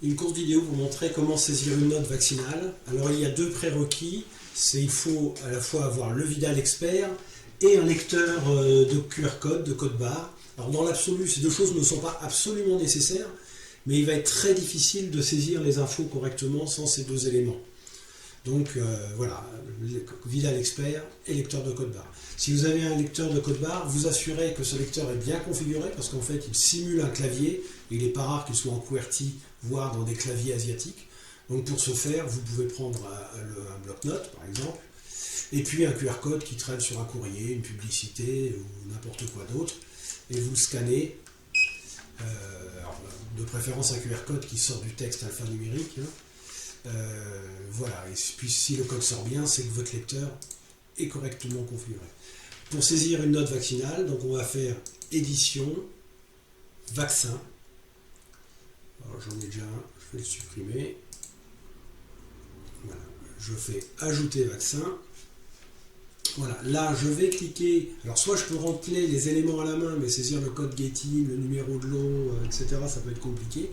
une courte vidéo pour montrer comment saisir une note vaccinale. Alors il y a deux prérequis, il faut à la fois avoir le Vidal Expert et un lecteur de QR code, de code barre. Alors dans l'absolu, ces deux choses ne sont pas absolument nécessaires, mais il va être très difficile de saisir les infos correctement sans ces deux éléments. Donc voilà, Vidal Expert et lecteur de code barre. Si vous avez un lecteur de code barre, vous assurez que ce lecteur est bien configuré parce qu'en fait il simule un clavier. Il n'est pas rare qu'il soit en QWERTY, voire dans des claviers asiatiques. Donc pour ce faire, vous pouvez prendre un bloc-notes par exemple, et puis un QR code qui traîne sur un courrier, une publicité ou n'importe quoi d'autre, et vous le scannez. De préférence un QR code qui sort du texte alphanumérique. Voilà, et puis si le code sort bien, c'est que votre lecteur est correctement configuré. Pour saisir une note vaccinale, donc on va faire édition, vaccin. Alors j'en ai déjà un, je vais le supprimer. Voilà, je fais ajouter vaccin. Voilà, là je vais cliquer, alors soit je peux rentrer les éléments à la main, mais saisir le code gating, le numéro de lot, etc., ça peut être compliqué.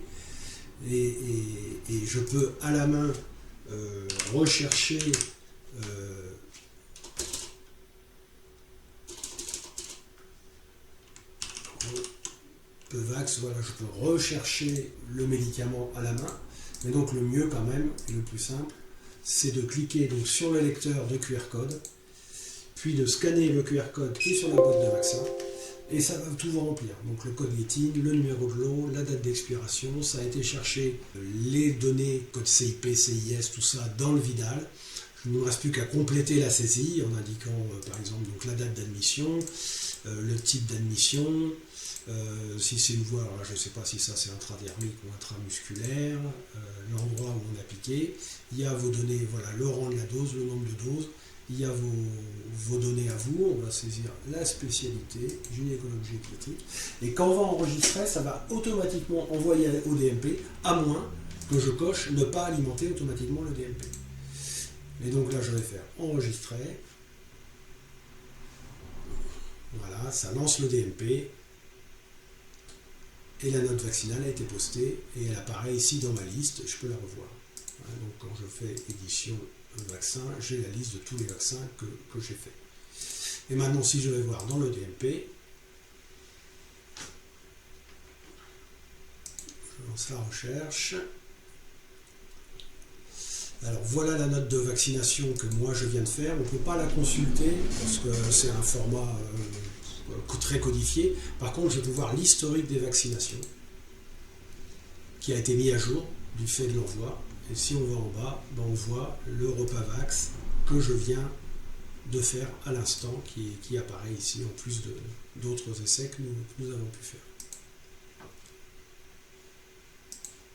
Et je peux à la main rechercher Pevax, voilà, je peux rechercher le médicament à la main, mais donc le mieux quand même, et le plus simple, c'est de cliquer donc sur le lecteur de QR code, puis de scanner le QR code qui est sur la boîte de vaccin, et ça va tout vous remplir. Donc le code gating, le numéro de lot, la date d'expiration, ça a été chercher les données, code CIP, CIS, tout ça dans le Vidal. Il ne nous reste plus qu'à compléter la saisie en indiquant par exemple donc, la date d'admission, le type d'admission, si c'est une voie, alors là, je ne sais pas si ça c'est intradermique ou intramusculaire, l'endroit où on a piqué. Il y a vos données, voilà, le rang de la dose, le nombre de doses. Il y a vos données à vous, on va saisir la spécialité, gynécologie critique, et quand on va enregistrer, ça va automatiquement envoyer au DMP, à moins que je coche ne pas alimenter automatiquement le DMP. Et donc là, je vais faire enregistrer, voilà, ça lance le DMP, et la note vaccinale a été postée, et elle apparaît ici dans ma liste, je peux la revoir. Voilà, donc quand je fais édition vaccin, j'ai la liste de tous les vaccins que j'ai fait. Et maintenant, si je vais voir dans le DMP, je lance la recherche. Alors voilà la note de vaccination que moi je viens de faire. On ne peut pas la consulter parce que c'est un format très codifié. Par contre, je vais pouvoir l'historique des vaccinations qui a été mis à jour du fait de l'envoi. Et si on va en bas, ben on voit le Repavax que je viens de faire à l'instant qui apparaît ici en plus d'autres essais que nous avons pu faire.